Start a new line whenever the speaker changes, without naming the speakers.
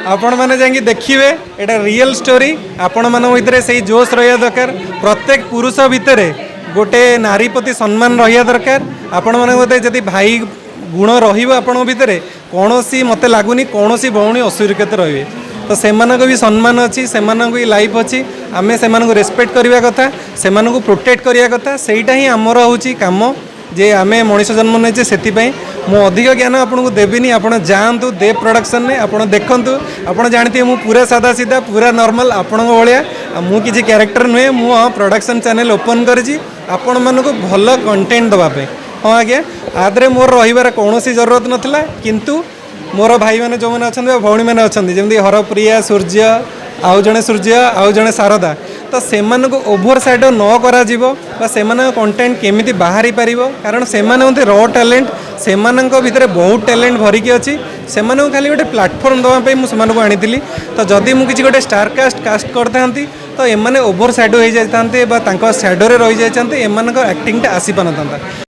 आपण मैंने जाकि देखिए एटा रियल स्टोरी आपण मान भितर से जोश रहा दरकार प्रत्येक पुरुष भितर गोटे नारी प्रति सम्मान रहा दरकार आपण मैंने जदि भाई गुण रही भितर कौन सी मत लगुनि कौन सी भौणी असुरक्षित रे तो से भी सम्मान अच्छी से भी लाइफ अच्छी आम से रेस्पेक्ट करवा कथा से प्रोटेक्ट करवा कथा सेटा ही आमर हूँ कम जे आम मनीष जन्म नहीं से मु अधिक ज्ञान आपको देविनी आप जातु देव प्रोडक्शन में आप देखूँ आप जानते मुझे पूरा सादा सीधा पूरा नॉर्मल आपण भाया मुझे क्यारेक्टर नुहे मु प्रोडक्शन चैनल ओपन करी आपण मानक भल कंटेंट देवाई हाँ आज्ञा आदरे मोर रही कौन जरूरत नाला किंतु मोर भाई मैंने जो मैंने अच्छा भौणी मैंने अच्छा जमी हरप्रिया सूर्य आउ जड़े सूर्य आउ जड़े शारदा तो से ओभर साइड न करा से कंटेंट केमी बाहरी पार कारण से र टैलेंट से भितर बहुत टैलेंट भरिकी अच्छी से खाली गोटे प्लाटफर्म देवाई मुझे आनी तो जदि मुझे गोटे स्टार कास्ट करता तो एम ओभर साइड हो जाते सैडोरे रही जाते एम एक्टिंगटा आसी पार था।